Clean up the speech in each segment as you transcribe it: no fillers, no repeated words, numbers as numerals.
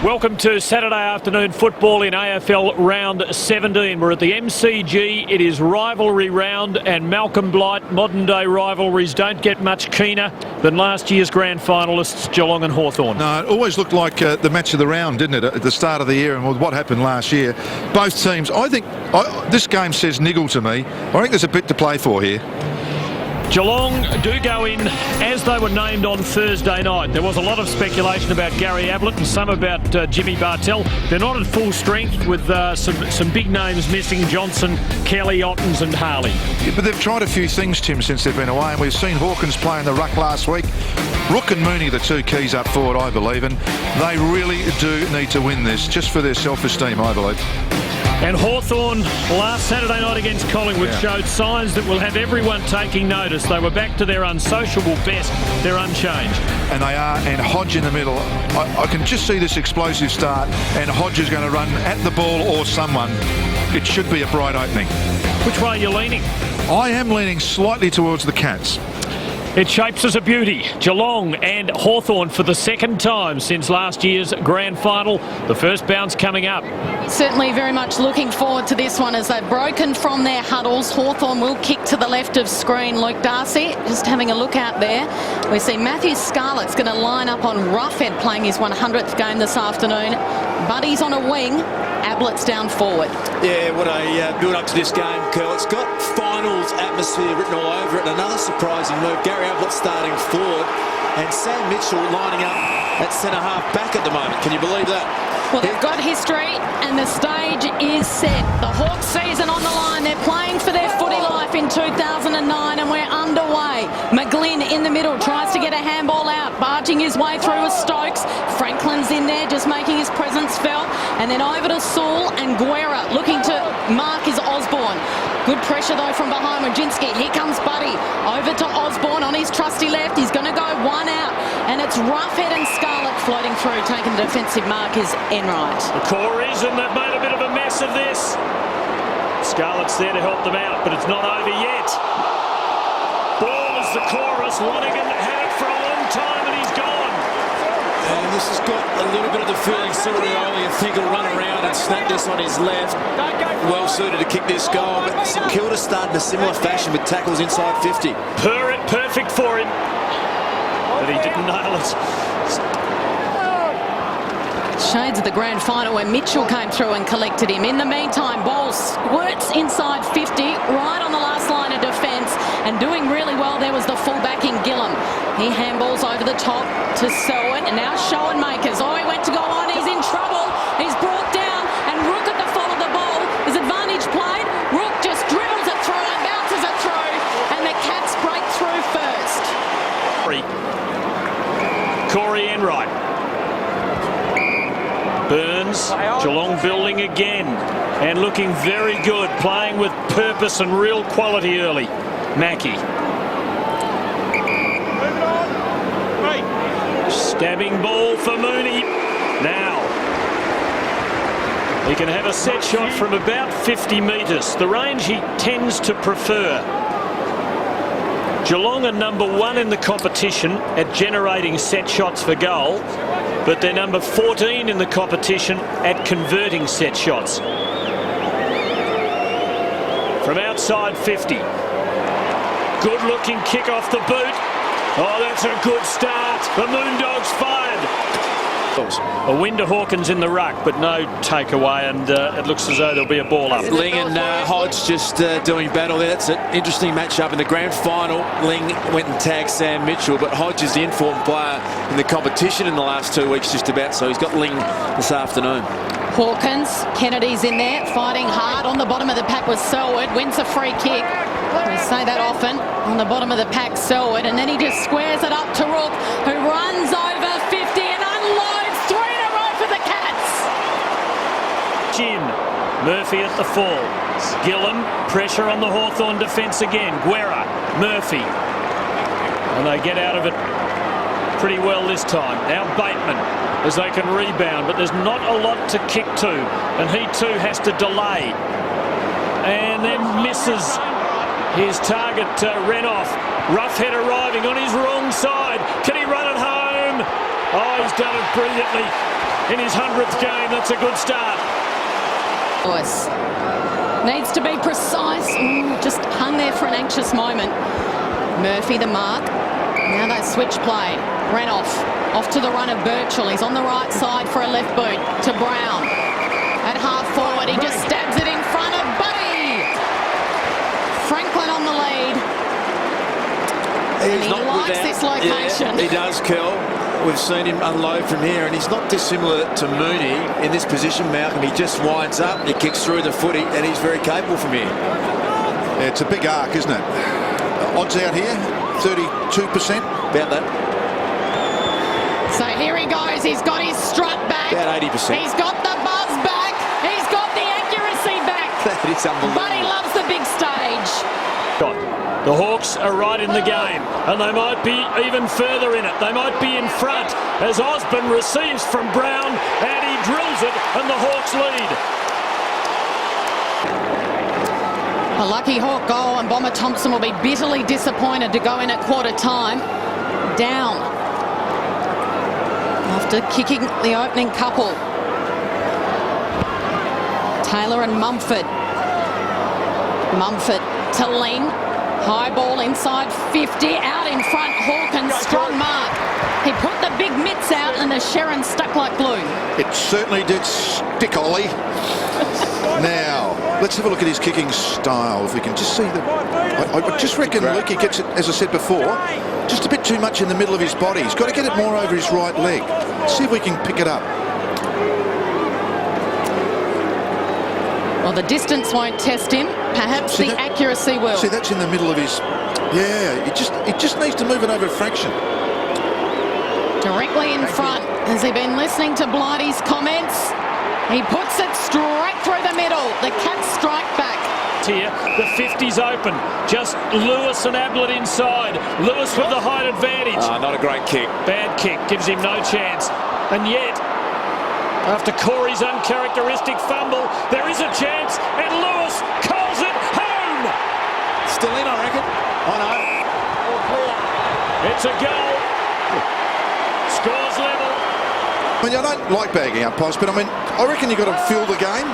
Welcome to Saturday afternoon football in AFL round 17. We're at the MCG. It is rivalry round, and Malcolm Blight, modern day rivalries don't get much keener than last year's grand finalists Geelong and Hawthorn. No, it always looked like the match of the round, didn't it, at the start of the year, and with what happened last year. Both teams, I think this game says niggle to me. I think there's a bit to play for here. Geelong do go in as they were named on Thursday night. There was a lot of speculation about Gary Ablett and some about Jimmy Bartell. They're not at full strength with some big names missing: Johnson, Kelly, Ottens and Harley. Yeah, but they've tried a few things, Tim, since they've been away, and we've seen Hawkins play in the ruck last week. Rook and Mooney, the two keys up forward, I believe, and they really do need to win this, just for their self-esteem, I believe. And Hawthorn last Saturday night against Collingwood showed signs that will have everyone taking notice. They were back to their unsociable best. They're unchanged. And they are, and Hodge in the middle. I can just see this explosive start, and Hodge is going to run at the ball or someone. It should be a bright opening. Which way are you leaning? I am leaning slightly towards the Cats. It shapes as a beauty. Geelong and Hawthorn for the second time since last year's grand final. The first bounce coming up. Certainly very much looking forward to this one as they've broken from their huddles. Hawthorn will kick to the left of screen. Luke Darcy just having a look out there. We see Matthew Scarlett's going to line up on Roughhead, playing his 100th game this afternoon. Buddy's on a wing. Ablett's down forward. Yeah, what a build-up to this game, Curl. It's got finals atmosphere written all over it. And another surprising move, Gary Ablett starting forward and Sam Mitchell lining up at centre-half back at the moment. Can you believe that? Well, they've got history and the stage is set. The Hawks season on the line. They're playing for their footy life in 2009 and we're underway. McGlynn in the middle tries to get a handball out, barging his way through with Stokes. Franklin's in there just making his presence felt. And then over to Saul and Guerra looking to mark his Osborne. Good pressure though from behind Wojcinski. Here comes Buddy over to Osborne on his trusty left. He's going to go one out and it's Roughhead and Scarlett floating through, taking the defensive mark is Enright. The Corys, and they've made a bit of a mess of this. Scarlett's there to help them out, but it's not over yet. Ball is the chorus. Lonergan had it for a long time and he's gone. And this has got a little bit of the feeling Silverioli, I think, will run around and snap this on his left. Well suited to kick this goal, but St Kilda started in a similar fashion with tackles inside 50. Perfect for him, but he didn't nail it. Shades of the grand final where Mitchell came through and collected him. In the meantime, ball squirts inside 50, right on the last line of defence, and doing really well there was the fullback in Gillam. He handballs over the top to Selwyn, and now Schoenmakers. Oh, he went to go on, he's in trouble. He's brought down, and Rook at the fall of the ball. His advantage played. Rook just dribbles it through and bounces it through, and the Cats break through first. Corey Enright. Burns, Geelong building again and looking very good, playing with purpose and real quality early. Mackie. Stabbing ball for Mooney. Now, he can have a set shot from about 50 metres, the range he tends to prefer. Geelong are number 1 in the competition at generating set shots for goal, but they're number 14 in the competition at converting set shots. From outside 50. Good looking kick off the boot. Oh, that's a good start. The Moondogs fired. A win to Hawkins in the ruck, but no takeaway, and it looks as though there'll be a ball up. Ling and Hodge just doing battle there. That's an interesting matchup in the grand final. Ling went and tagged Sam Mitchell, but Hodge is the informed player in the competition in the last 2 weeks just about, so he's got Ling this afternoon. Hawkins, Kennedy's in there, fighting hard. On the bottom of the pack was Selwood, wins a free kick. We say that often. On the bottom of the pack, Selwood, and then he just squares it up to Rook, who runs over 50 and unloads 3 in a row for the Cats. Jim, Murphy at the fall. Gillam, pressure on the Hawthorn defence again. Guerra, Murphy. And they get out of it pretty well this time. Now Bateman, as they can rebound, but there's not a lot to kick to, and he too has to delay. And then misses his target, Renoff. Roughhead arriving on his wrong side. Can he run it home? Oh, he's done it brilliantly. in his 100th game. That's a good start. Lewis needs to be precise. Just hung there for an anxious moment. Murphy the mark. Now that switch play. Renoff off to the run of Birchall. He's on the right side for a left boot to Brown. At half forward, he just stabs it in front of Buddy. Franklin on the lead. And he likes this location. Yeah, he does, Kel. We've seen him unload from here, and he's not dissimilar to Mooney in this position, Malcolm. He just winds up, he kicks through the footy, and he's very capable from here. Yeah, it's a big arc, isn't it? Odds out here, 32%. About that. So here he goes. He's got his strut back. About 80%. He's got the buzz back. He's got the accuracy back. That is unbelievable. But he loves the big stage. The Hawks are right in the game, and they might be even further in it. They might be in front as Osborne receives from Brown, and he drills it, and the Hawks lead. A lucky Hawk goal, and Bomber Thompson will be bitterly disappointed to go in at quarter time. Down after kicking the opening couple. Taylor and Mumford. Mumford to Ling. High ball inside 50. Out in front, Hawkins. Strong mark. He put the big mitts out, and the Sharon stuck like glue. It certainly did stick, Ollie. Now, let's have a look at his kicking style. If we can just see the... I just reckon Lukey gets it, as I said before, just a bit too much in the middle of his body. He's got to get it more over his right leg. See if we can pick it up. Well, the distance won't test him. Perhaps the accuracy will. See, that's in the middle of his... Yeah, it just needs to move it over a fraction. Directly in front. Has he been listening to Blighty's comments? He puts it straight through the middle. The Cats strike back. Here, the 50's open. Just Lewis and Ablett inside. Lewis with the height advantage. Not a great kick. Bad kick, gives him no chance. And yet, after Corey's uncharacteristic fumble, there is a chance, and Lewis calls it home. Still in, I reckon. Oh, no. It's a goal. Scores level. I mean, I don't like bagging umpires, but I mean, I reckon you've got to fill the game.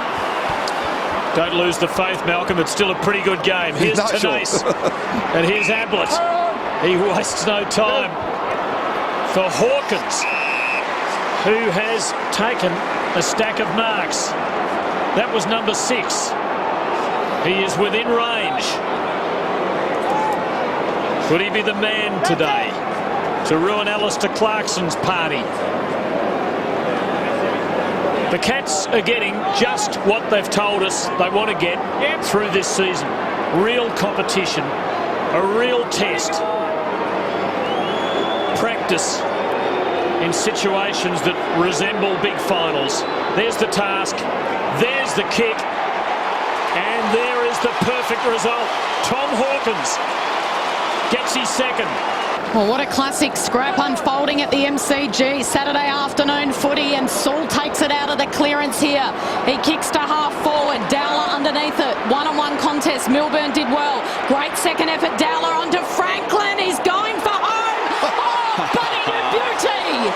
Don't lose the faith, Malcolm. It's still a pretty good game. Here's No, Tenace. sure. And here's Ablett. He wastes no time for Hawkins, who has taken a stack of marks. That was number 6. He is within range. Could he be the man today to ruin Alistair Clarkson's party? The Cats are getting just what they've told us they want to get through this season. Real competition, a real test. Practice in situations that resemble big finals. There's the task, there's the kick, and there is the perfect result. Tom Hawkins gets his second. Well, what a classic scrap unfolding at the MCG. Saturday afternoon footy, and Saul takes it out of the clearance here. He kicks to half forward. Dowler underneath it. One-on-one contest. Milburn did well. Great second effort. Dowler onto Franklin. He's going for home. Oh, Buddy to beauty.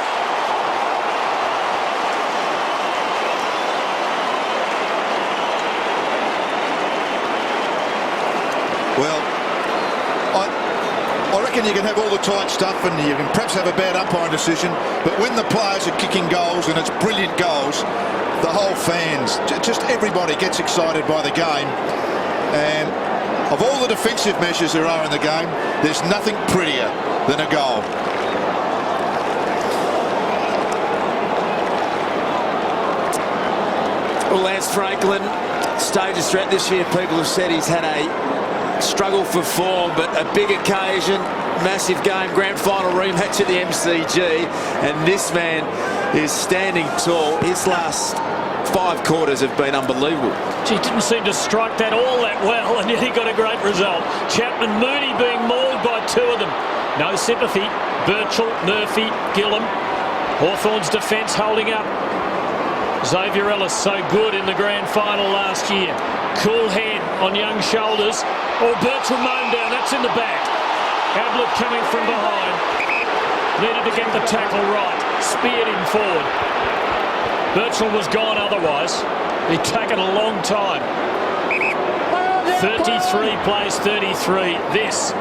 Well, I reckon you can have all the tight stuff and you can perhaps have a bad umpire decision, but when the players are kicking goals and it's brilliant goals, the whole fans, just everybody gets excited by the game. And of all the defensive measures there are in the game, there's nothing prettier than a goal. Well, Lance Franklin, stages threat this year. People have said he's had a struggle for form, but a big occasion, massive game, grand final rematch at the MCG, and this man is standing tall. His last 5 quarters have been unbelievable. He didn't seem to strike that all that well, and yet he got a great result. Chapman Mooney being mauled by 2 of them. No sympathy. Birchall, Murphy, Gillam. Hawthorn's defence holding up. Xavier Ellis so good in the grand final last year. Cool head on young shoulders. Oh, Birchall mown down. That's in the back. Ablett coming from behind. Needed to get the tackle right. Speared him forward. Birchall was gone otherwise. He'd taken a long time. 33 plays 33. This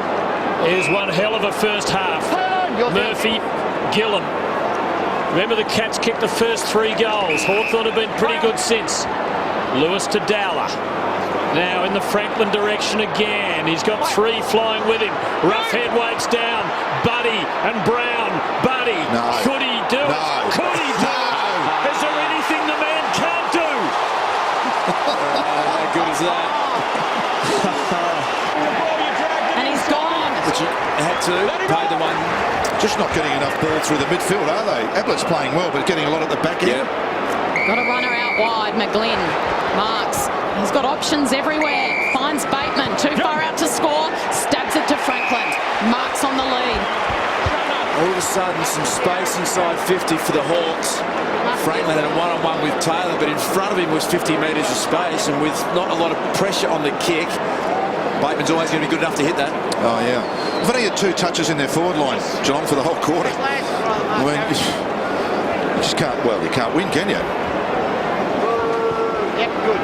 is one hell of a first half. Murphy, Gillam. Remember, the Cats kicked the first 3 goals. Hawthorn have been pretty good since. Lewis to Dowler. Now in the Franklin direction again. He's got 3 flying with him. Rough head waits down. Buddy and Brown. Buddy. No. Could he do it? No. Could he do it? Is there anything the man can't do? How good is that? And he's gone. But you had to pay the one. Just not getting enough ball through the midfield, are they? Ablett's playing well, but getting a lot at the back end. Got a runner out wide. McGlynn marks. He's got options everywhere. Finds Bateman. Too far out to score. Stabs it to Franklin. Marks on the lead. All of a sudden, some space inside 50 for the Hawks. Franklin had a one-on-one with Taylor, but in front of him was 50 metres of space, and with not a lot of pressure on the kick, Bateman's always going to be good enough to hit that. Oh, yeah. They've only had 2 touches in their forward line, Geelong, for the whole quarter. I mean, you just can't, well, you can't win, can you? Yep, good.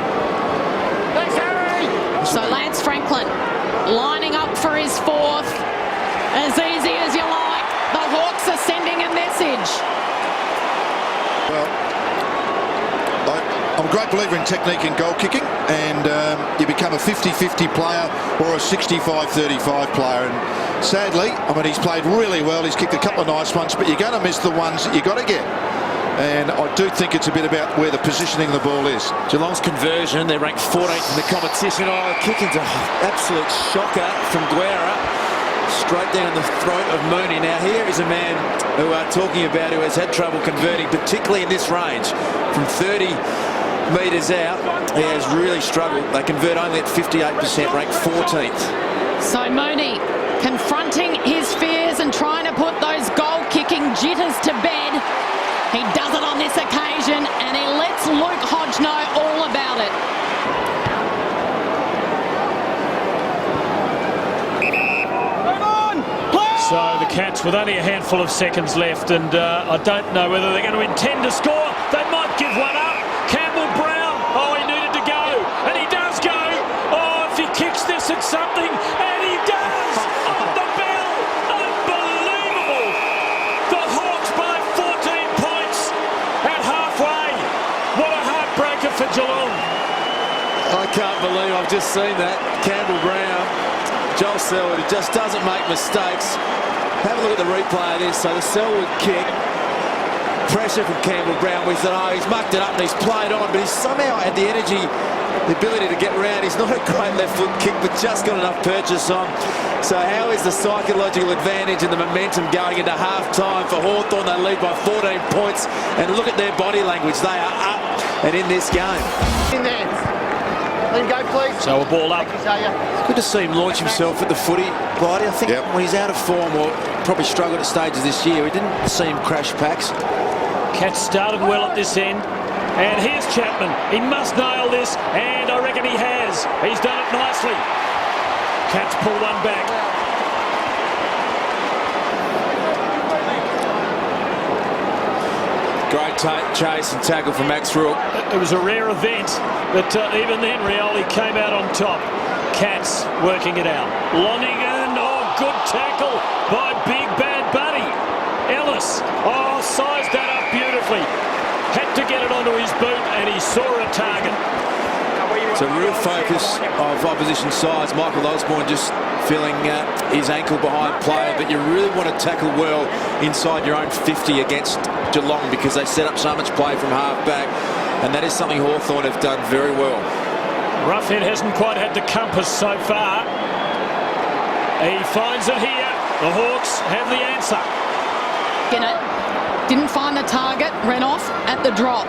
Thanks, Harry! So Lance Franklin lining up for his 4th. As easy as you like. The Hawks are sending a message. Well, I'm a great believer in technique in goal kicking, and you become a 50-50 player or a 65-35 player. And sadly, I mean, he's played really well. He's kicked a couple of nice ones, but you're going to miss the ones that you got to get. And I do think it's a bit about where the positioning of the ball is. Geelong's conversion, they're ranked 14th in the competition. Oh, kick into absolute shocker from Guerra. Straight down the throat of Mooney. Now here is a man who are talking about who has had trouble converting, particularly in this range. From 30 metres out, he has really struggled. They convert only at 58%, ranked 14th. So Mooney confronting his fears and trying to put those goal-kicking jitters to bed. He does it on this occasion, and he lets Luke Hodge know all about it. So the Cats with only a handful of seconds left, and I don't know whether they're going to intend to score. They might give one up. Campbell Brown, oh, he needed to go, and he does go. Oh, if he kicks this, it's something, and he does. On the bell, unbelievable. The Hawks by 14 points at halfway. What a heartbreaker for Geelong. I can't believe I've just seen that. Campbell Brown, Joel Selwood, who just doesn't make mistakes. Have a look at the replay of this. So the Selwood kick, pressure from Campbell Brown. We thought, oh, he's mucked it up and he's played on, but he's somehow had the energy, the ability to get round. He's not a great left foot kick, but just got enough purchase on. So how is the psychological advantage and the momentum going into half-time for Hawthorn? They lead by 14 points, and look at their body language. They are up and in this game. In there. Let him go, please. So a ball up. Good to see him launch himself at the footy, Bridie. I think when he's out of form or probably struggled at stages this year, we didn't see him crash packs. Cats started well at this end. And here's Chapman. He must nail this, and I reckon he has. He's done it nicely. Cats pull one back. Great chase and tackle from Max Rook. It was a rare event, but even then Rioli came out on top. Cats working it out. Lonergan, oh, good tackle by Big Bad Buddy. Ellis, oh, sized that up beautifully. Had to get it onto his boot, and he saw a target. It's a real focus of opposition sides. Michael Osborne just feeling his ankle behind player, but you really want to tackle well inside your own 50 against Geelong, because they set up so much play from half back, and that is something Hawthorn have done very well. Roughhead hasn't quite had the compass so far. He finds it here. The Hawks have the answer. Didn't find the target, ran off at the drop.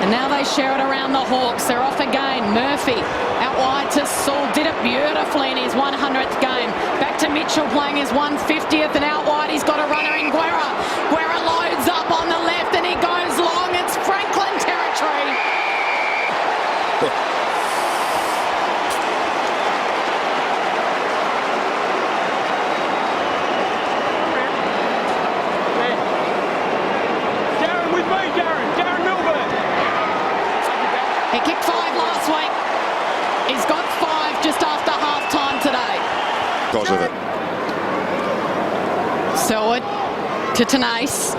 And now they share it around the Hawks. They're off again. Murphy out wide to Saul. Did it beautifully in his 100th game. Back to Mitchell playing his 150th, and out wide he's got a runner in Guerra. Guerra loads up on the left and he goes long. It's Franklin territory. Darren with me, Darren. Darren Milburn. He kicked 5 last week. He's got 5 just after half-time today. Because of it. Selwood to Tenace.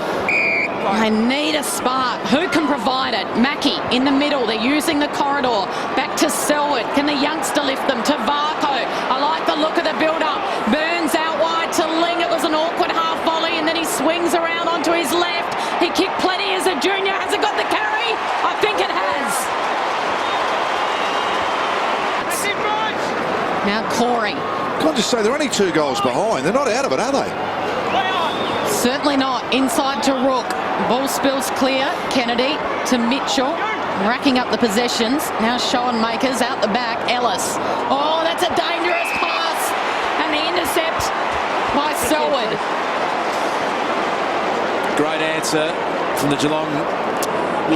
They need a spark. Who can provide it? Mackie in the middle. They're using the corridor. Back to Selwood. Can the youngster lift them? To Varco. I like the look of the build-up. Burns out wide to Ling. It was an awkward half volley, and then he swings around onto his left. He kicked plenty as a junior. Has it got the carry? I think it has. Now Corey. Can I just say, they're only 2 goals behind. They're not out of it, are they? Certainly not. Inside to Rook. Ball spills clear. Kennedy to Mitchell. Racking up the possessions. Now Schoenmakers out the back. Ellis. Oh, that's a dangerous pass. And the intercept by Selwood. Great answer from the Geelong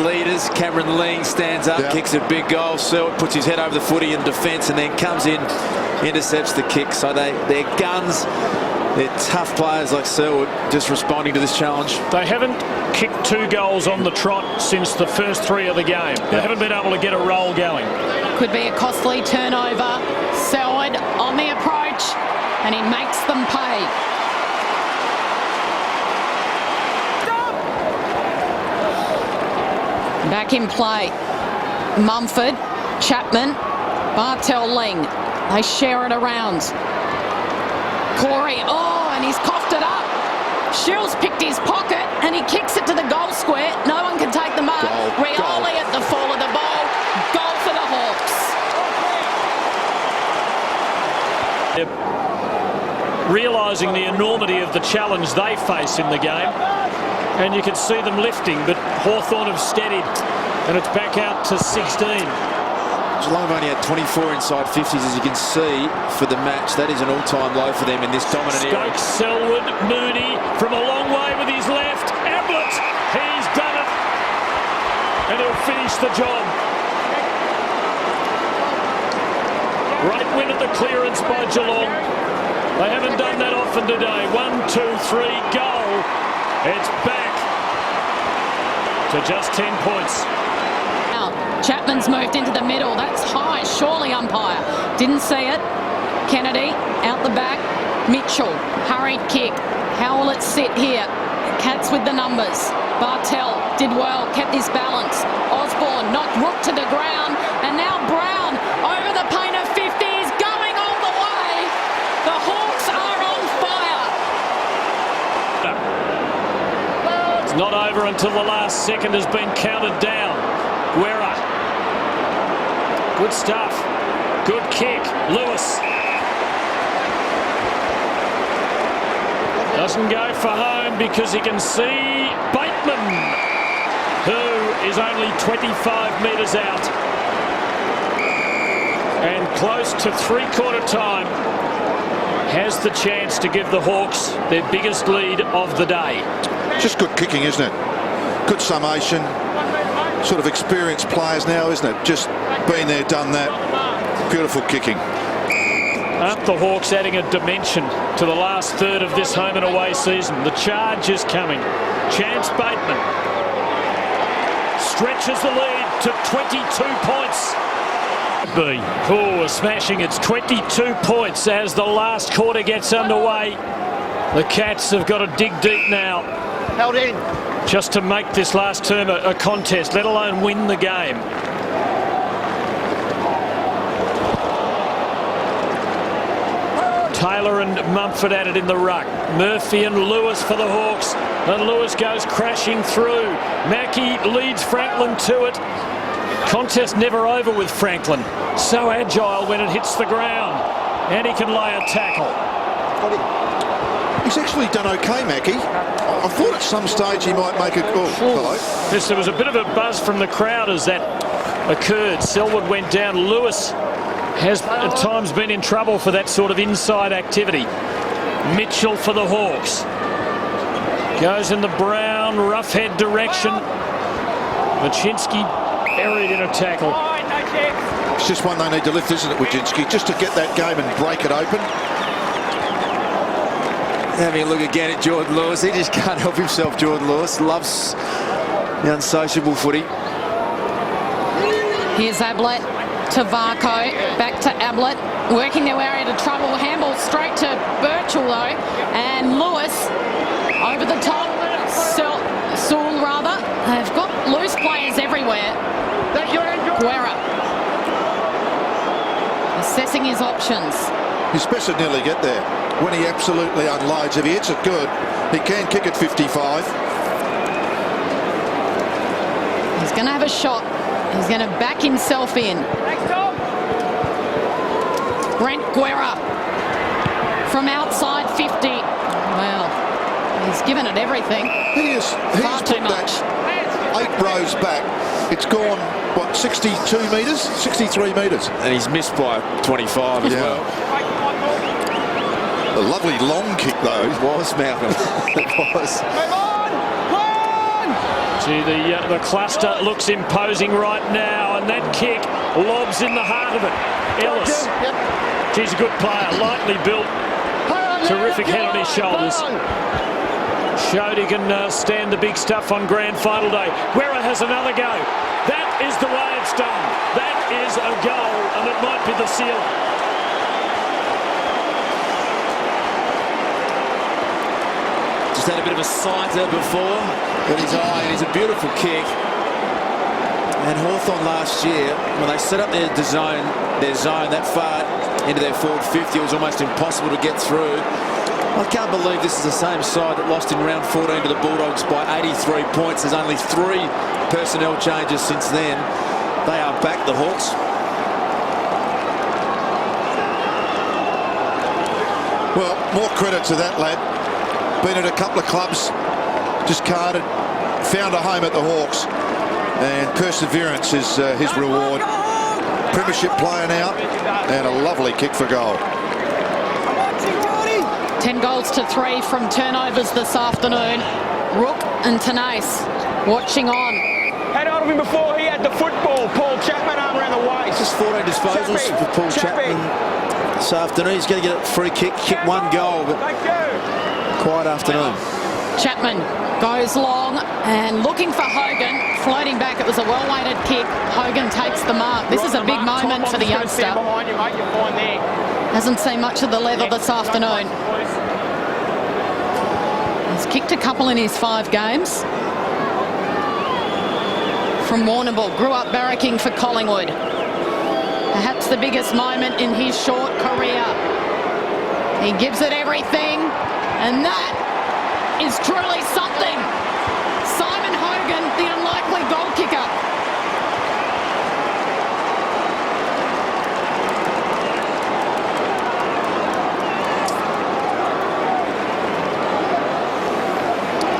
leaders. Cameron Ling stands up, kicks a big goal. Selwood puts his head over the footy in defence and then comes in, intercepts the kick. So they're guns. They're tough players like Selwood, just responding to this challenge. They haven't kicked 2 goals on the trot since the first 3 of the game. They haven't been able to get a roll going. Could be a costly turnover. Selwood on the approach, and he makes them pay. Back in play. Mumford, Chapman, Bartel, Ling. They share it around. Corey, and he's coughed it up. Shields picked his pocket and he kicks it to the goal square. No one can take the mark. Rioli at the fall of the ball. Goal for the Hawks. Realising the enormity of the challenge they face in the game, and you can see them lifting, but Hawthorn have steadied, and it's back out to 16. Geelong have only had 24 inside 50s, as you can see, for the match. That is an all-time low for them in this dominant era. Stokes, Selwood, Mooney from a long way with his left. Ablett, he's done it. And he'll finish the job. Great win at the clearance by Geelong. They haven't done that often today. 1, 2, 3, goal. It's back to just 10 points. Chapman's moved into the middle. That's high, surely, umpire. Didn't see it. Kennedy out the back. Mitchell, hurried kick. How will it sit here? Cats with the numbers. Bartel did well, kept his balance. Osborne knocked Rook to the ground. And now Brown over the paint of 50s, going all the way. The Hawks are on fire. It's not over until the last second has been counted down. Guerra. Good stuff. Good kick. Lewis. Doesn't go for home because he can see Bateman, who is only 25 metres out. And close to three-quarter time has the chance to give the Hawks their biggest lead of the day. Just good kicking, isn't it? Good summation. Sort of experienced players now, isn't it? Just been there, done that. Beautiful kicking. Aren't the Hawks adding a dimension to the last third of this home and away season? The charge is coming. Chance Bateman stretches the lead to 22 points. Smashing. It's 22 points as the last quarter gets underway. The Cats have got to dig deep now. Held in. Just to make this last term a contest, let alone win the game. Taylor and Mumford at it in the ruck. Murphy and Lewis for the Hawks. And Lewis goes crashing through. Mackie leads Franklin to it. Contest never over with Franklin. So agile when it hits the ground. And he can lay a tackle. He's actually done okay, Mackie. I thought at some stage he might make a call. Hello. Yes, there was a bit of a buzz from the crowd as that occurred. Selwood went down. Lewis has at times been in trouble for that sort of inside activity. Mitchell for the Hawks. Goes in the Brown rough head direction. Wojcinski buried in a tackle. It's just one they need to lift, isn't it, Wojcinski? Just to get that game and break it open. Having a look again at Jordan Lewis. He just can't help himself, Jordan Lewis. Loves the unsociable footy. Here's Ablett to Varco, back to Ablett, working their way out of trouble. Handball straight to Birchall though, and Lewis over the top. Sewell rather. They've got loose players everywhere. Guerra assessing his options. He's best to nearly get there when he absolutely unloads. If he hits it good, he can kick at 55. He's going to have a shot. He's going to back himself in. Brent Guerra from outside 50. Well, he's given it everything. He's Far too much. 8 rows back. It's gone, what, 62 metres? 63 metres. And he's missed by 25 as well. A lovely long kick, though. It was, Malcolm. It was. Gee, the cluster looks imposing right now, and that kick lobs in the heart of it. Ellis. He's a good player, lightly built, terrific head on his shoulders. Showed he can stand the big stuff on grand final day. Guerra has another go. That is the way it's done. That is a goal, and it might be the seal. Just had a bit of a sighter before, but his eye, and it's a beautiful kick. And Hawthorn last year, when they set up their zone that far into their forward 50, it was almost impossible to get through. I can't believe this is the same side that lost in round 14 to the Bulldogs by 83 points. There's only 3 personnel changes since then. They are back, the Hawks. Well, more credit to that lad. Been at a couple of clubs, discarded, found a home at the Hawks, and perseverance is his reward. Premiership player now, and a lovely kick for goal. 10 goals to 3 from turnovers this afternoon. Rook and Tanase watching on. Had hold of him before he had the football. Paul Chapman arm around the waist. Just 14 disposals for Paul Chapman this afternoon. He's going to get a free kick, kick 1 goal, but quiet afternoon. Chapman goes long and looking for Hogan, floating back. It was a well-weighted kick. Hogan takes the mark. This is a big moment for the youngster. Hasn't seen much of the leather this afternoon. He's kicked a couple in his 5 games. From Warrnambool, grew up barracking for Collingwood. Perhaps the biggest moment in his short career. He gives it everything, and that is truly something. Simon Hogan, the unlikely goal kicker.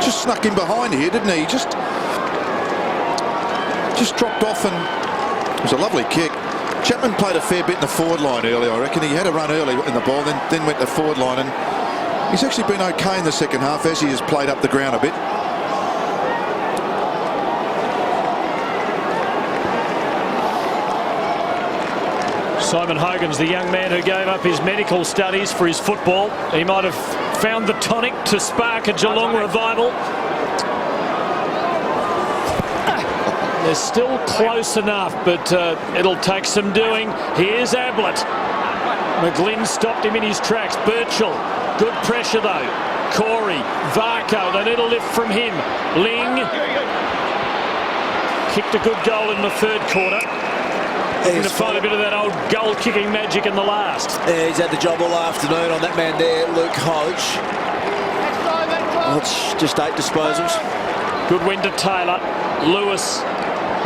Just snuck in behind here, didn't he? Just dropped off, and it was a lovely kick. Chapman played a fair bit in the forward line earlier, I reckon. He had a run early in the ball, then went to forward line, and he's actually been okay in the second half as he has played up the ground a bit. Simon Hogan's the young man who gave up his medical studies for his football. He might have found the tonic to spark a Geelong revival. They're still close enough, but it'll take some doing. Here's Ablett. McGlynn stopped him in his tracks. Birchall, good pressure though. Corey, Varco, they need a lift from him. Ling kicked a good goal in the 3rd quarter. Going to find a bit of that old goal-kicking magic in the last. Yeah, he's had the job all afternoon on that man there, Luke Hodge. Hodge, just 8 disposals. Good win to Taylor. Lewis,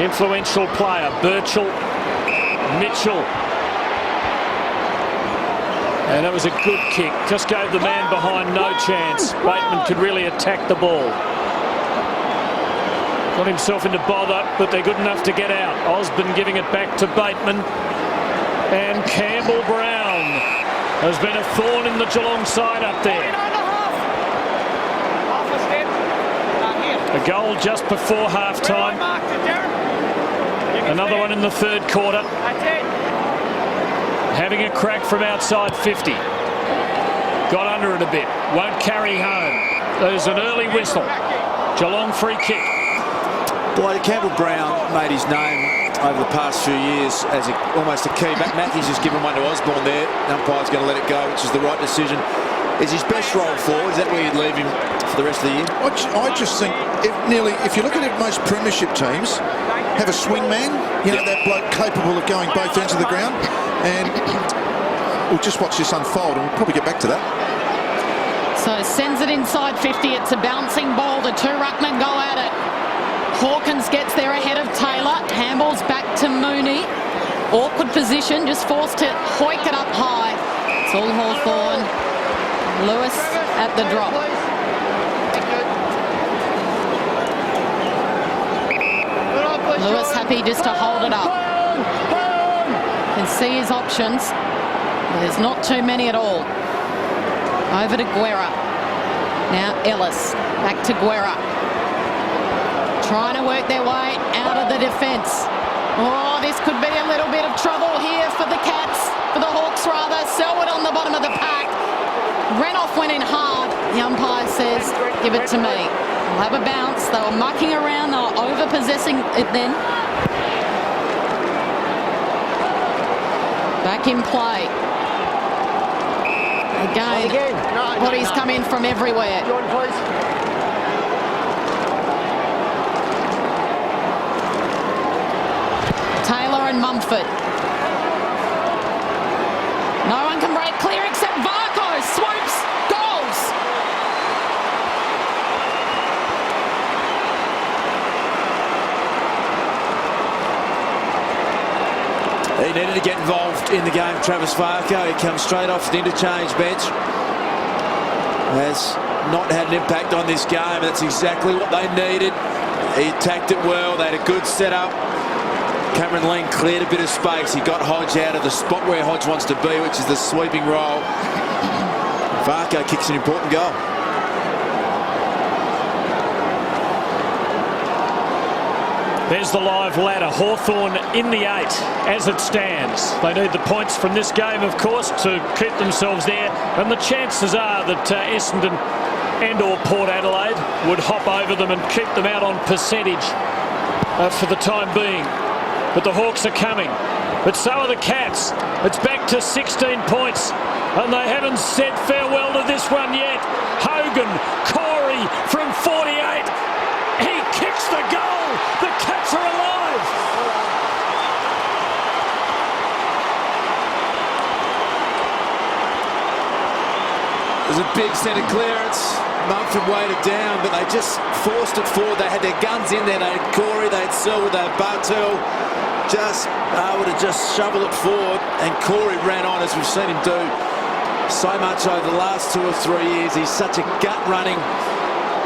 influential player. Birchall, Mitchell. And that was a good kick. Just gave the man behind no chance. Bateman could really attack the ball. Got himself into bother, but they're good enough to get out. Osborne giving it back to Bateman. And Campbell Brown has been a thorn in the Geelong side up there. A goal just before half-time. Another one in the 3rd quarter. Having a crack from outside 50. Got under it a bit. Won't carry home. There's an early whistle. Geelong free kick. Boy, Campbell Brown made his name over the past few years as almost a key back. Matthews just given one to Osborne there. The umpire's going to let it go, which is the right decision. Is his best role forward? Is that where you'd leave him for the rest of the year? I just think if you look at it, most premiership teams have a swing man, that bloke capable of going both ends of the ground. And we'll just watch this unfold and we'll probably get back to that. So sends it inside 50. It's a bouncing ball. The two ruckmen go at it. Hawkins gets there ahead of Taylor. Handballs back to Mooney. Awkward position, just forced to hoik it up high. It's all Hawthorn. Lewis at the drop. Lewis happy just to hold it up. Can see his options. There's not too many at all. Over to Guerra. Now Ellis. Back to Guerra. Trying to work their way out of the defence. Oh, this could be a little bit of trouble here for the Cats. For the Hawks, rather. Selwood on the bottom of the pack. Renoff went in hard. The umpire says, give it to me. We'll have a bounce. They were mucking around. They were over-possessing it then. Back in play. Again. Bodies come in from everywhere. Jordan, please. Taylor and Mumford. No one can break clear except Varco. Swoops. Goals. He needed to get involved in the game, Travis Varco. He comes straight off the interchange bench. Has not had an impact on this game. That's exactly what they needed. He attacked it well. They had a good setup. Cameron Ling cleared a bit of space. He got Hodge out of the spot where Hodge wants to be, which is the sweeping roll. Varco kicks an important goal. There's the live ladder. Hawthorn in the 8 as it stands. They need the points from this game, of course, to keep themselves there. And the chances are that Essendon and or Port Adelaide would hop over them and keep them out on percentage for the time being. But the Hawks are coming. But so are the Cats. It's back to 16 points. And they haven't said farewell to this one yet. Hogan, Corey from 48. He kicks the goal. The Cats are alive. There's a big centre clearance. Mumford weighed it down, but they just forced it forward. They had their guns in there. They had Corey, they had Selwood, they had Bartel. Just able to just shovel it forward. And Corey ran on, as we've seen him do so much over the last 2 or 3 years. He's such a gut-running,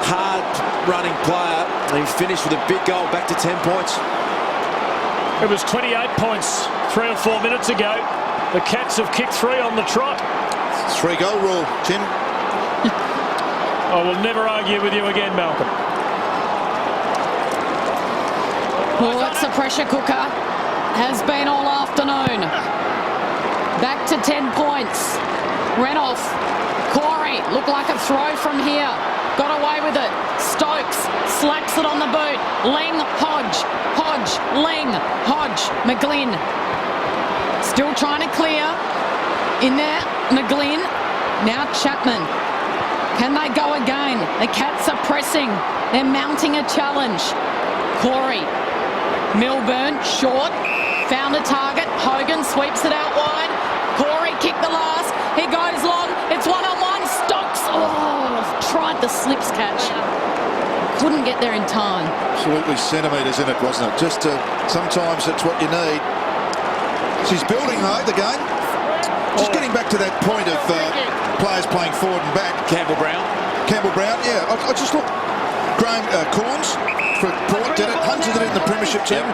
hard-running player. And he finished with a big goal, back to 10 points. It was 28 points 3 or 4 minutes ago. The Cats have kicked 3 on the trot. 3-goal rule, Tim. I will never argue with you again, Malcolm. Well, that's a pressure cooker. Has been all afternoon. Back to 10 points. Renoff. Corey. Looked like a throw from here. Got away with it. Stokes slacks it on the boot. Ling, Hodge. Hodge, Ling, Hodge, McGlynn. Still trying to clear. In there, McGlynn. Now Chapman. Can they go again? The Cats are pressing. They're mounting a challenge. Corey. Milburn, short. Found a target. Hogan sweeps it out wide. Corey kicked the last. He goes long. It's one-on-one. Stokes. Oh, tried the slips catch. Couldn't get there in time. Absolutely centimetres in it, wasn't it? Just sometimes that's what you need. She's building, though, the game. Just getting back to that point of players playing forward and back. Campbell Brown, yeah. I just look. Graham Corns for Port did it. Hunter did it in the premiership team.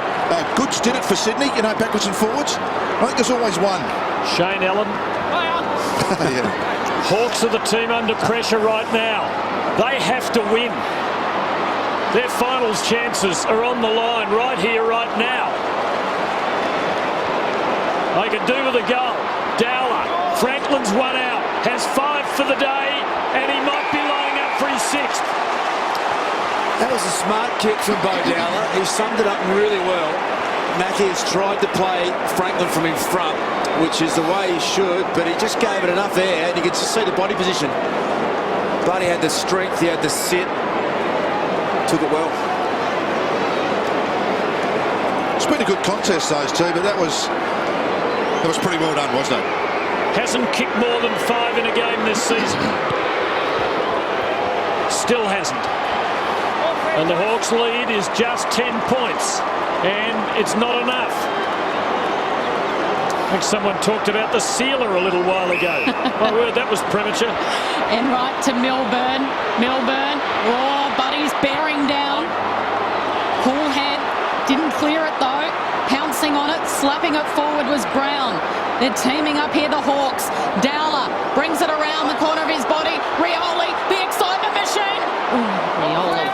Goods did it for Sydney, backwards and forwards. I think there's always one. Shane Allen. Yeah. Hawks are the team under pressure right now. They have to win. Their finals chances are on the line right here, right now. They could do with a goal. Dowler. Franklin's one out. Has 5 for the day, and he might be lining up for his 6th. that was a smart kick from Bo Dowler. He summed it up really well. Mackie has tried to play Franklin from in front, which is the way he should, but he just gave it enough air, and you can just see the body position. But he had the strength, he had the sit, took it well. It's been a good contest, those two, but that was pretty well done, wasn't it? Hasn't kicked more than 5 in a game this season. Still hasn't. And the Hawks' lead is just 10 points. And it's not enough. I think someone talked about the sealer a little while ago. My word, that was premature. And right to Milburn. Oh, Buddy's bearing down. Cool head. Didn't clear it though. Pouncing on it, slapping it forward was Brown. They're teaming up here, the Hawks. Dowler brings it around the corner of his body. Rioli, the excitement machine. Ooh, Rioli.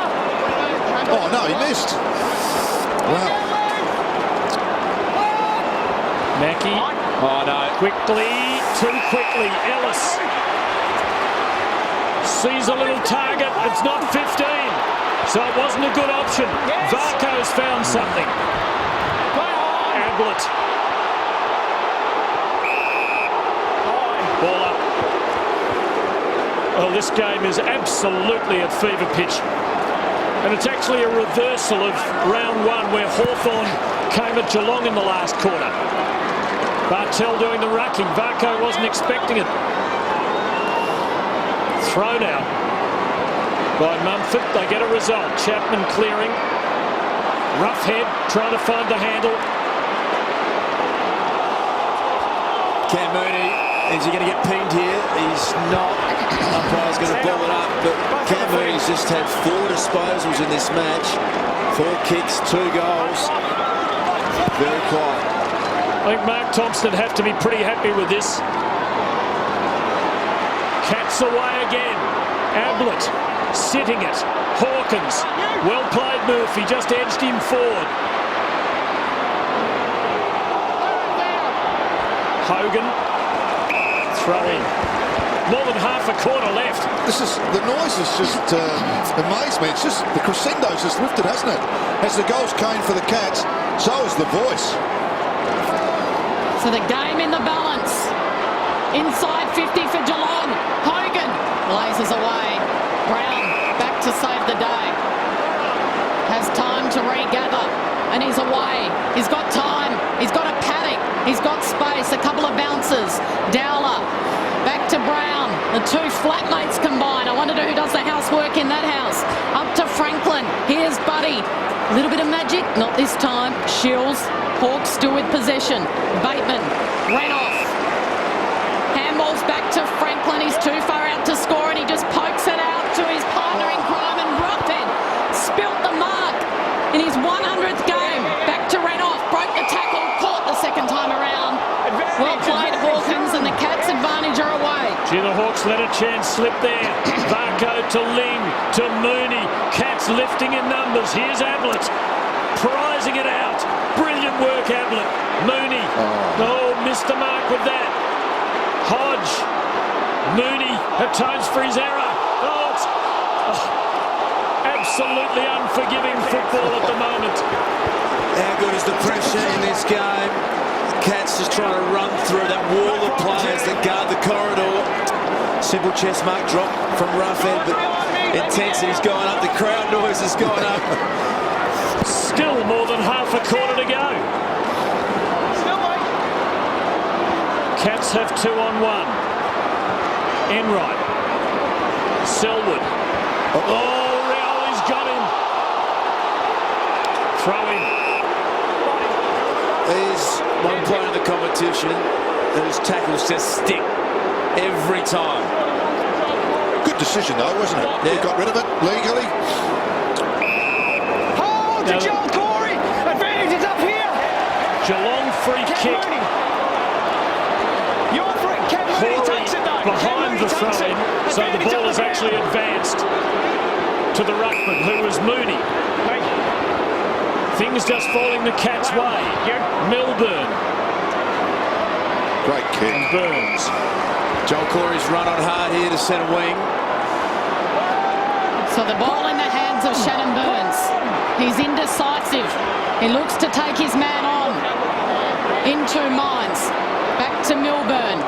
Oh, no, he missed. Wow. Mackie. Oh, no. Too quickly. Ellis sees a little target. It's not 15. So it wasn't a good option. Varco's found something. Ablett. Ball up. Well, this game is absolutely at fever pitch. And it's actually a reversal of round 1 where Hawthorn came at Geelong in the last quarter. Bartell doing the rucking. Varco wasn't expecting it. Thrown out by Mumford. They get a result. Chapman clearing. Rough head, trying to find the handle. Cam Mooney, is he going to get pinged here? He's not. Umpire's going to ball it up, but Cam Mooney's just had 4 disposals in this match. 4 kicks, 2 goals. Very quiet. I think Mark Thompson would have to be pretty happy with this. Cats away again. Ablett sitting it. Hawkins. Well played, Murphy. Just edged him forward. Hogan. Throw in. More than half a quarter left. The noise has just amazed me. It's just the crescendo's just lifted, hasn't it? As the goals came for the Cats, so has the voice. So the game in the balance. Inside 50 for Geelong. Hogan blazes away. Brown back to save the day. Has time to regather. And he's away. He's got time. He's got a paddock. He's got space. A couple of bounces. Dowler. Back to Brown. The 2 flatmates combine. I wonder who does the housework in that house. Up to Franklin. Here's Buddy. A little bit of magic. Not this time. Shields. Hawks still with possession. Bateman ran off. Handballs back to Franklin. He's too far out to score and he just pokes it out to his partner in crime, and Roughhead spilt the mark in his 100th game. Back to Renoff. Broke the tackle. Caught the second time around. Well played, Hawkins, and the Cats' advantage are away. Gee, the Hawks let a chance slip there. Varco to Ling to Mooney. Cats lifting in numbers. Here's Ablett. Prizing it out. Brilliant work, Ablett. Mooney. Oh, missed the mark with that. Hodge. Mooney atones for his error. It's absolutely unforgiving football at the moment. How good is the pressure in this game? Cats just trying to run through that wall of players that guard the corridor. Simple chest mark drop from Roughhead, but intensity's going up. The crowd noise is going up. Still more than half a quarter to go. Cats have 2 on 1. Enright. Selwood. Oh, Rioli's got him. Throw in. He's one player in the competition whose tackles just stick every time. Good decision, though, wasn't it? Yeah. He got rid of it legally. Hold to Joel Corey. Advantage is up here. Geelong free kick. Your free. Cam Mooney takes it though. Behind the throw-in, so the ball is actually advanced to the ruckman, who was Mooney. Things just falling the Cats' way. Milburn. Great kick. And Burns. Joel Corey's run on hard here to centre wing. So the ball in the hands legs of Shannon Burns. He's indecisive. He looks to take his man on. Into Mines. Back to Milburn.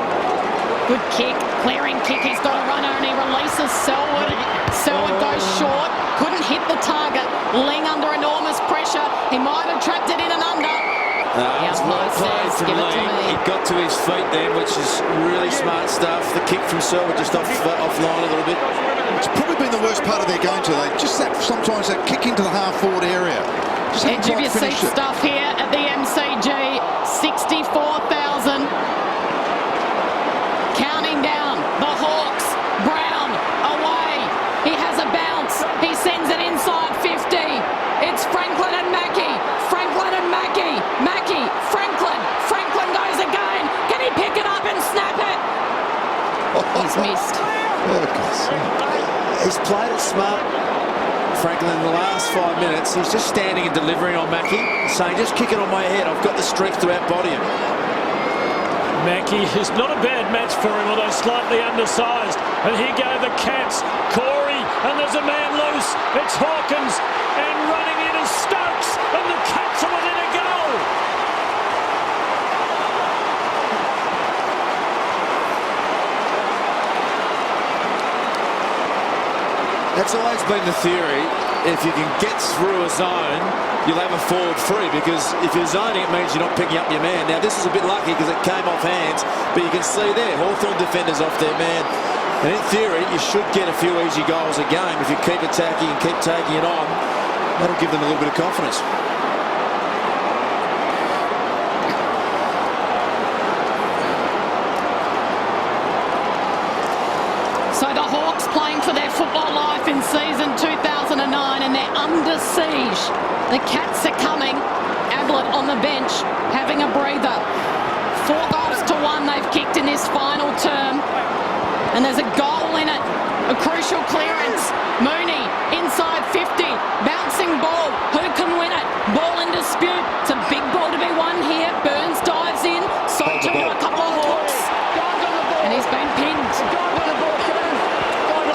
Good kick, clearing kick. He's got a runner and he releases Selwood. Selwood goes short. Couldn't hit the target. Ling under enormous pressure. He might have trapped it in and under. It's well played from Ling. He got to his feet then, which is really smart stuff. The kick from Selwood just offline a little bit. It's probably been the worst part of their game today. Just that sometimes that kick into the half-forward area. Edge of your seat stuff here at the MCG. 64,000. Counting down. The Hawks. Brown away. He has a bounce. He sends it inside 50. It's Franklin and Mackey. Franklin and Mackey. Mackey. Franklin. Franklin goes again. Can he pick it up and snap it? He's missed. He's played it smart, Franklin, in the last 5 minutes. He's just standing and delivering on Mackey, saying, just kick it on my head. I've got the strength to outbody him. Mackey is not a bad match for him, although slightly undersized. And here go the Cats. Corey, and there's a man loose. It's Hawkins, and running in is Stokes, and the Cats are within a goal. That's always been the theory. If you can get through a zone, you'll have a forward free, because if you're zoning, it means you're not picking up your man. Now, this is a bit lucky because it came off hands, but you can see there, Hawthorn defenders off their man. And in theory, you should get a few easy goals a game if you keep attacking and keep taking it on. That'll give them a little bit of confidence. So the Hawks playing for their football life in season 2009, and they're under siege. The Cats are coming. Ablett on the bench having a breather. 4 goals to 1 they've kicked in this final term. And there's a goal in it. A crucial clearance. Mooney inside 50. Bouncing ball. Who can win it? Ball in dispute. It's a big ball to be won here. Burns dives in. So too do a couple of Hawks. And he's been pinned.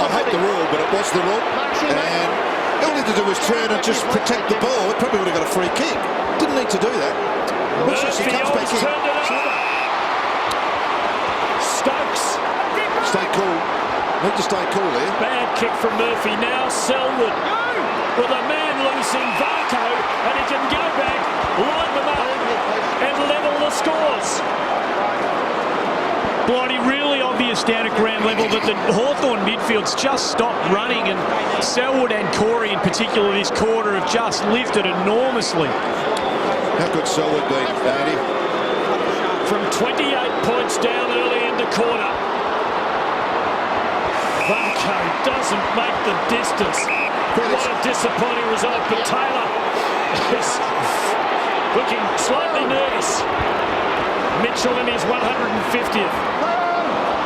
I hate the rule, but it was the rule. And all he had to do was turn and just protect the ball. It probably would have got a free kick. Didn't need to do that. Watch this, he comes back in. Stokes. Stay cool. Need to stay cool here. Bad kick from Murphy. Now Selwood with a man loose in Varco, and he can go back, line them up, and level the scores. Blighty, really obvious down at ground level that the Hawthorn midfield's just stopped running, and Selwood and Corey in particular this quarter have just lifted enormously. How good Selwood been, Andy? From 28 points down early in the quarter. Varco doesn't make the distance. What a disappointing result, but Taylor is looking slightly nervous. Mitchell in his 150th.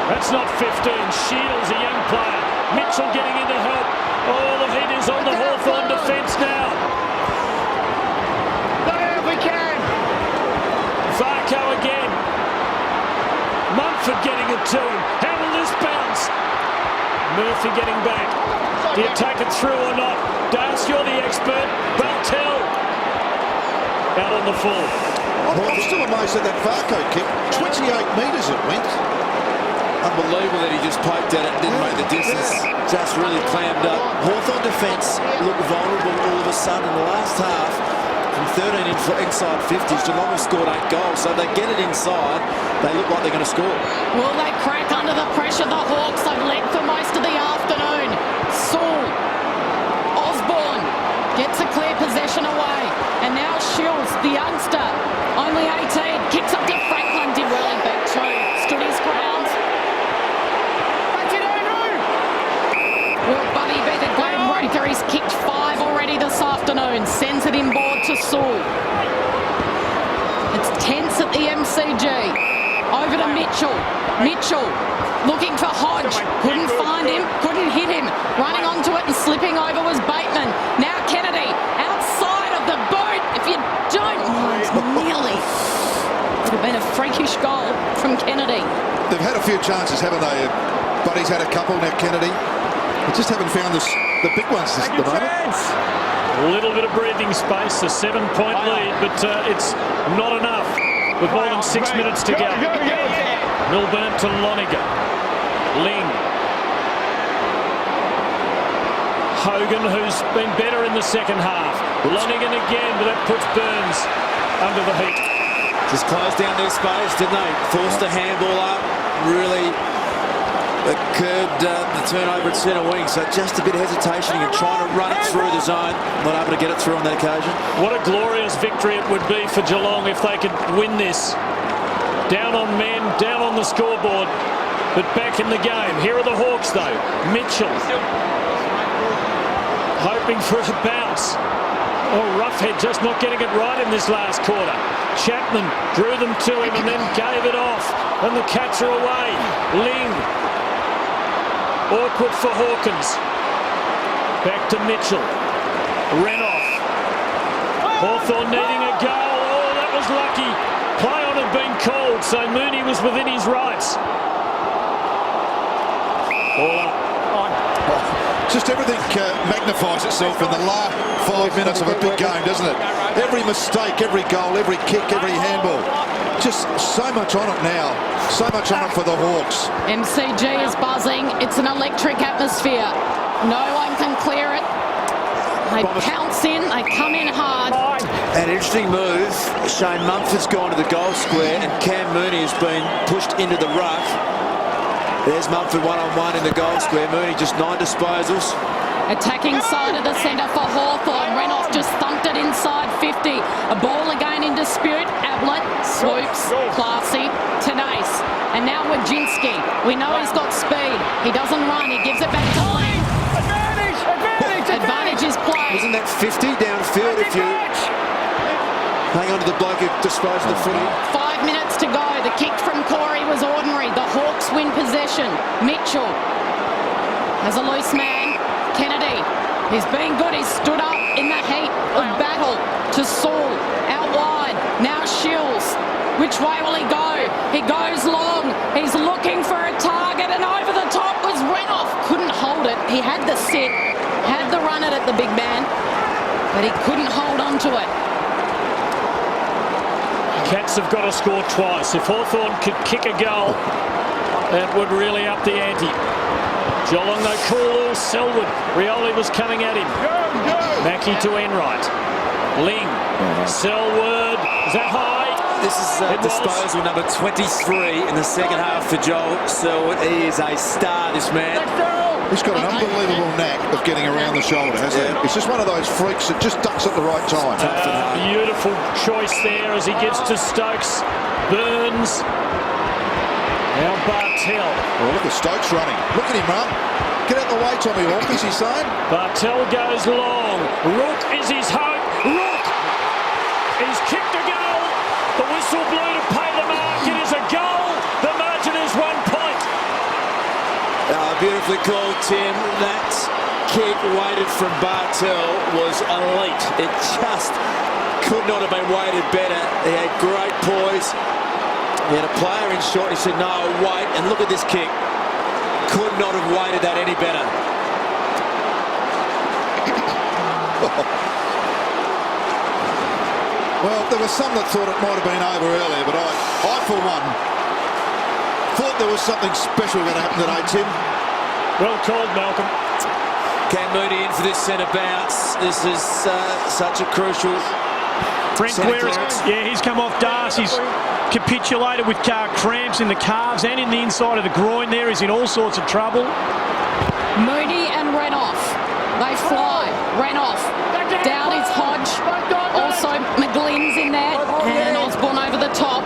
That's not 15. Shields, a young player. Mitchell getting in to help. Oh, the heat is on the Hawthorn defence now. There we can. Varco again. Mumford getting it to him. How will this bounce? Murphy getting back. Do you take it through or not? Dales, you're the expert. Bartel out on the full. I'm still amazed at that Varco kick. 28 metres it went. Unbelievable that he just poked at it and didn't make the distance. Just really clammed up. Hawthorn defence looked vulnerable all of a sudden in the last half. From 13 inside 50s, Geelong have scored 8 goals. So they get it inside, they look like they're going to score. Will they crack under the pressure? The Hawks have led for most of the afternoon. Saul. Osborne gets a clear possession away. And now Shields, the youngster, only 18, kicks up to Franklin. Did well in back two. Stood his ground. Will Buddy be the game breaker? He's kicked 5 already this afternoon. Sends it inboard to Saul. It's tense at the MCG. Over to Mitchell. Mitchell looking for Hodge. Couldn't find him. Couldn't hit him. Running onto it and slipping over was Bateman. Now Kennedy outside of the boot. If you don't mind, nearly. Would have been a freakish goal from Kennedy. They've had a few chances, haven't they? Buddy's had a couple now, Kennedy. They just haven't found this the big ones at the moment. A little bit of breathing space, a 7-point lead, but it's not enough with more than 6 minutes to go. Milburn to Loniger. Ling. Hogan, who's been better in the second half. Lonigan again, but that puts Burns under the heat. Just closed down their space, didn't they? Forced the handball up, really curbed the turnover at centre wing. So just a bit of hesitation and trying to run it through the zone. Not able to get it through on that occasion. What a glorious victory it would be for Geelong if they could win this. Down on men, down on the scoreboard, but back in the game. Here are the Hawks though. Mitchell hoping for a bounce. Oh, Roughhead just not getting it right in this last quarter. Chapman drew them to him and then gave it off. And the Cats are away. Ling. Awkward for Hawkins. Back to Mitchell. Renoff. Hawthorn needing a goal. Oh, that was lucky. Play on had been called, so Mooney was within his rights. Ball up. Just everything magnifies itself in the last 5 minutes of a big game, doesn't it? Every mistake, every goal, every kick, every handball. Just so much on it now. So much on it for the Hawks. MCG is buzzing. It's an electric atmosphere. No one can clear it. They pounce in, they come in hard. An interesting move. Shane Mumford's gone to the goal square and Cam Mooney has been pushed into the ruck. There's Mumford one-on-one in the goal square. Mooney just 9 disposals. Attacking side of the centre for Hawthorn. Renoff just thumped it inside 50. A ball again in dispute. Ablett swoops. Classy. Tenace. And now Wajinski. We know he's got speed. He doesn't run. He gives it back to Ling. Advantage is played. Isn't that 50 downfield if you hang on to the bloke who disposed of the footy? 5 minutes to go. The kick from Corey was ordinary. The Hawks win possession. Mitchell has a loose man. Kennedy. He's been good. He's stood up in the heat of battle to Saul. Out wide. Now Shields. Which way will he go? He goes long. He's looking for a target and over the top was Renoff. Couldn't hold it. He had the sit. Had the run at it, the big man. But he couldn't hold on to it. Cats have got to score twice. If Hawthorn could kick a goal, that would really up the ante. Geelong, though, cool. Selwood. Rioli was coming at him. Mackie to Enright. Ling. Selwood. Is that high? This is disposal number 23 in the second half for Joel Selwood. He is a star, this man. He's got an unbelievable knack of getting around the shoulder, hasn't he? It's just one of those freaks that just ducks at the right time. Beautiful choice there as he gives to Stokes. Burns. Now Bartell. Well, look at Stokes running. Look at him run. Get out the way, Tommy Hawk, is he saying? Bartell goes long. Rook is his hope. Rook! He's kicked a goal. The whistle blew to pay the mark. It is a goal. The margin is 1 point. Beautifully called, Tim. That kick weighted from Bartell was elite. It just could not have been weighted better. He had great poise. He had a player in short. He said, no, wait. And look at this kick. Could not have weighted that any better. Well, there were some that thought it might have been over earlier, but I for one, thought there was something special going to happen today, Tim. Well called, Malcolm. Cam Mooney in for this centre bounce. This is such a crucial Brent yeah, he's come off Darce. He's capitulated with cramps in the calves and in the inside of the groin there. He's in all sorts of trouble. Mooney and Renoff. They fly. Renoff. Down is Hodge. Also McGlynn's in there. And Osborne over the top.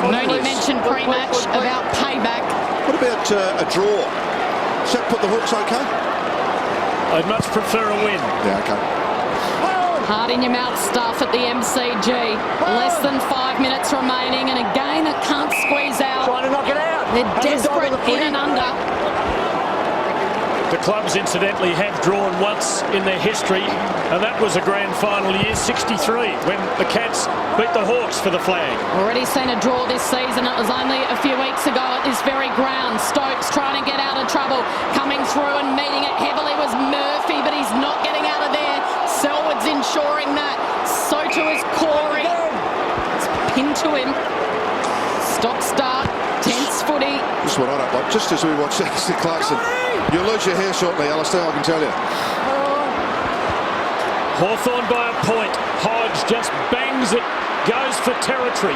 Mooney mentioned pre-match about payback. What about a draw? Does that put the Hawks okay? I'd much prefer a win. Yeah, okay. Heart in your mouth stuff at the MCG. Less than 5 minutes remaining and a game that can't squeeze out. Trying to knock it out. They're desperate in and under. The clubs, incidentally, have drawn once in their history, and that was a grand final year, 63, when the Cats beat the Hawks for the flag. Already seen a draw this season. It was only a few weeks ago at this very ground. Stokes trying to get out of trouble. Coming through and meeting it heavily was Murphy, but he's not getting out of there. Selwood's ensuring that. So too is Corey. It's pinned to him. Stop-start. Tense footy. This is what I don't like. Just as we watch Alistair Clarkson, you'll lose your hair shortly, Alistair, I can tell you. Hawthorn by a point. Hodge just bangs it, goes for territory.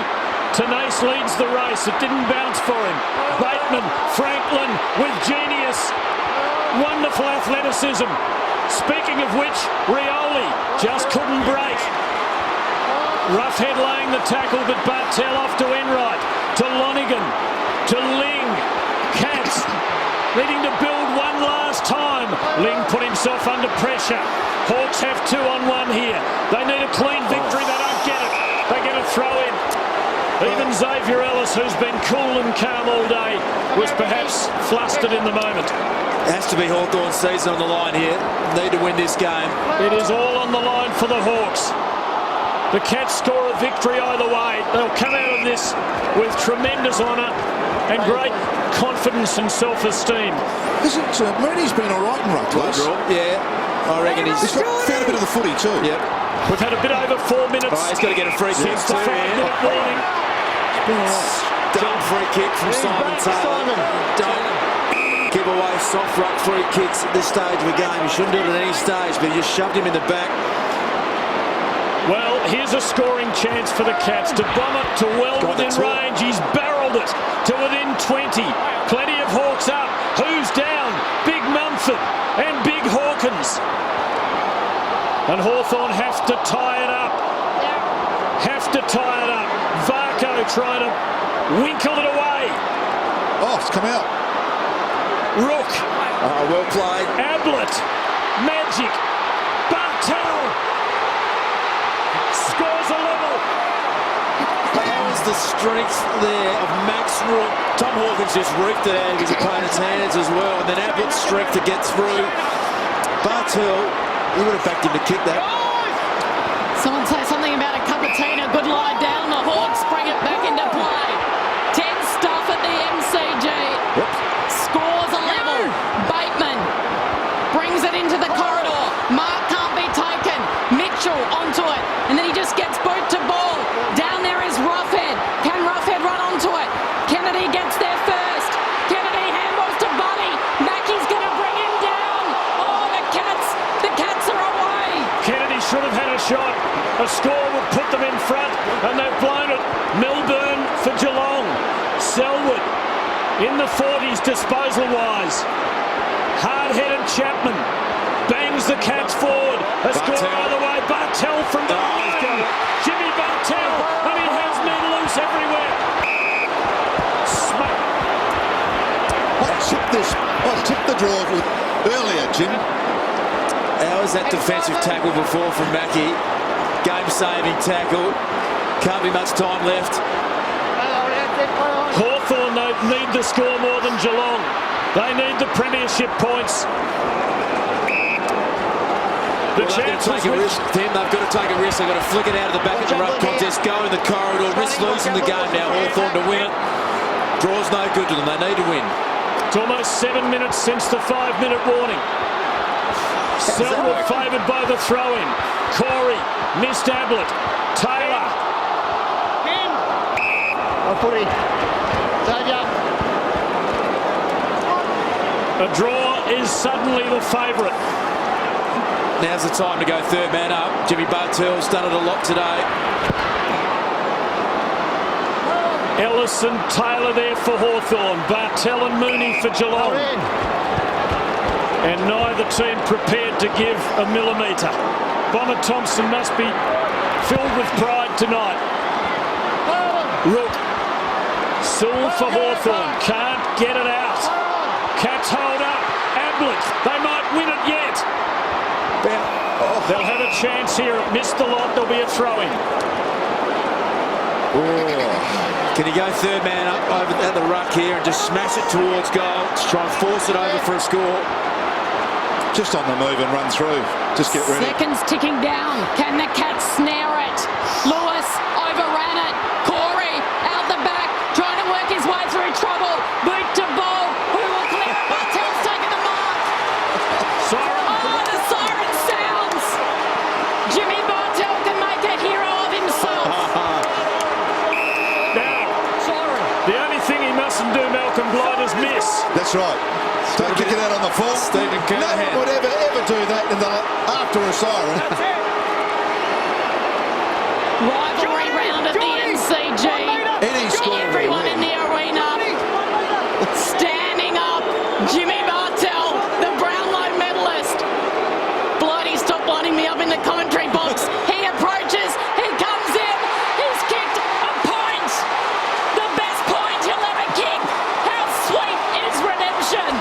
Tenace leads the race. It didn't bounce for him. Bateman, Franklin with genius. Wonderful athleticism. Speaking of which, Rioli just couldn't break. Roughhead laying the tackle, but Bartell off to Enright, to Lonigan, to Ling. Cats needing to build one last time. Ling put himself under pressure. Hawks have 2-on-1 here. They need a clean victory. They don't get it. They get a throw in. Even Xavier Ellis, who's been cool and calm all day, was perhaps flustered in the moment. It has to be Hawthorn's season on the line here. Need to win this game. It is all on the line for the Hawks. The Cats score a victory either way. They'll come out of this with tremendous honour and great confidence and self-esteem. Isn't Mooney's been all right in ruck, Lewis? Yeah, I reckon he's found a bit of the footy too. Yep. We've had a bit over 4 minutes. Oh, he's got to get a free kick Since the too. 5-minute warning. Dumb free kick from Simon Taylor. Don't give away soft ruck free kicks at this stage of a game. You shouldn't do it at any stage, but you just shoved him in the back. Well, here's a scoring chance for the Cats to bomb it to well within range. He's barreled it to within 20. Plenty of Hawks up. Who's down? Big Mumford and Big Hawkins. And Hawthorn have to tie it up. Have to tie it up. Varco trying to winkle it away. Oh, it's come out. Rook. Oh, well played. Ablett. Magic. Bartell. Scores a level. That was the strength there of Max Rook. Tom Hawkins just reeked it out of his opponent's hands as well. And then Ablett's strength to get through. Bartell, he would have backed him to kick that. Someone say something about a cup of tea and a good lie down. The Hawks bring it back into play. Tense stuff at the MCG. Yep. Scores a level. Bateman brings it into the corridor. Mark can't be taken. Mitchell onto it. And then he just gets boot to ball. Down there is Roughhead. Can Roughhead run onto it? Kennedy gets there first. Kennedy handballs to Buddy. Mackey's going to bring him down. Oh, the Cats are away. Kennedy should have had a shot. A score would put them in front, and they've blown it. Milburn for Geelong. Selwood in the 40s disposal-wise. Hard-headed Chapman bangs the Cats forward. A score either way. Bartell from behind. Jimmy Bartell, and he has men loose everywhere. What tipped the draw earlier, Jim? How was that defensive tackle before from Mackey? Game-saving tackle. Can't be much time left. Hawthorn, though, need the score more than Geelong. They need the premiership points. They've got to take a risk. They've got to take a risk. They've got to flick it out of the back of the ruck contest, go in the corridor, risk losing the game now. Hawthorn to win it. Draw's no good to them. They need to win. It's almost 7 minutes since the 5-minute warning. Selwood favoured by the throw-in. Corey missed Ablett. Taylor. A draw is suddenly the favourite. Now's the time to go third man up. Jimmy Bartell's done it a lot today. Ellis and Taylor there for Hawthorn. Bartell and Mooney for Geelong. And neither team prepared to give a millimetre. Bomber Thompson must be filled with pride tonight. Rook. Sewell for Hawthorn. Can't get it out. Cats hold up. Ablett. They might win it yet. They'll have a chance here. Missed the lot. There'll be a throw-in. Can he go third man up over at the ruck here and just smash it towards goal to try and force it over for a score? just on the move and run through. Just get ready. Seconds ticking down. Can the Cats snare it? Lewis overran it. Corey out the back, trying to work his way through trouble. Boot to ball. Who will clear it? Bartel's taking the mark. Oh, the siren sounds. Jimmy Bartel can make a hero of himself. Now, the only thing he mustn't do, Malcolm Blight, is miss. That's right. Don't kick it out on the full. Stephen No one would ever do that after a siren. Rivalry round at the MCG. Any score. Everyone in the arena standing up. Jimmy Bartel, the Brownlow medalist. Blighty, stop lining me up in the commentary box. He approaches. He comes in. He's kicked a point. The best point he'll ever kick. How sweet is redemption?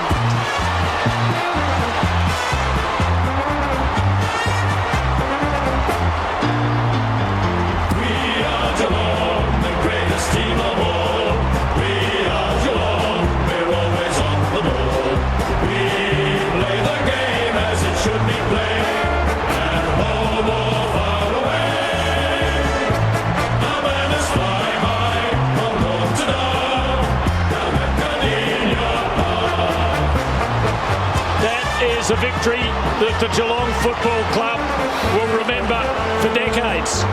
A victory that the Geelong Football Club will remember for decades.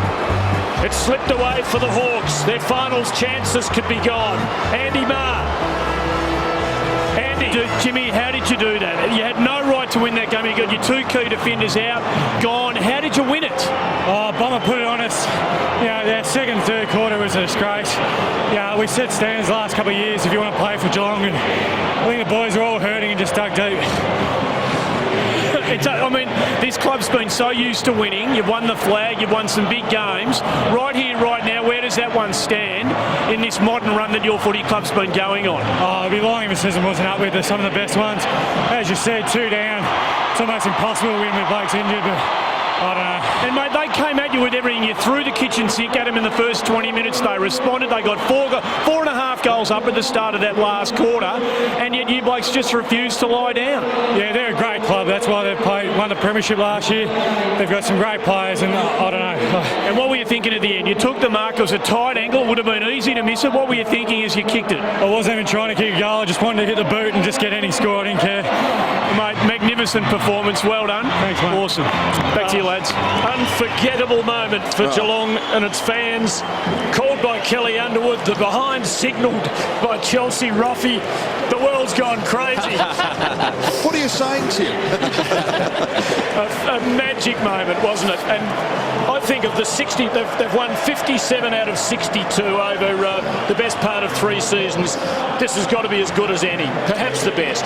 It slipped away for the Hawks. Their finals chances could be gone. Andy Marr. Andy. Jimmy, how did you do that? You had no right to win that game. You got your two key defenders out, gone. How did you win it? Oh, Bomber put it on us. You know, their second, third quarter was a disgrace. Yeah, we set standards the last couple of years if you want to play for Geelong. And I think the boys are all hurting and just dug deep. I mean, this club's been so used to winning. You've won the flag, you've won some big games. Right here, right now, where does that one stand in this modern run that your footy club's been going on? Oh, it'd be lying if the season wasn't up with some of the best ones. As you said, 2 down. It's almost impossible to win with Blake's injured, but I don't know. And, mate, they came at you with everything. You threw the kitchen sink at them in the first 20 minutes. They responded. They got 4.5 goals up at the start of that last quarter, and yet you blokes just refused to lie down. Yeah, they're a great club. That's why they've won the premiership last year. They've got some great players, and I don't know. And what were you thinking at the end? You took the mark. It was a tight angle. Would have been easy to miss it. What were you thinking as you kicked it? I wasn't even trying to kick a goal. I just wanted to hit the boot and just get any score. I didn't care. Mate, magnificent performance. Well done. Thanks, mate. Awesome. Back to you, lads. Unforgettable moment for Geelong and its fans. Called by Kelly Underwood, the behind signalled by Chelsea Ruffy. The world's gone crazy. What are you saying, Tim? a magic moment, wasn't it? And I think of the 60, they've won 57 out of 62 over the best part of 3 seasons. This has got to be as good as any, perhaps the best.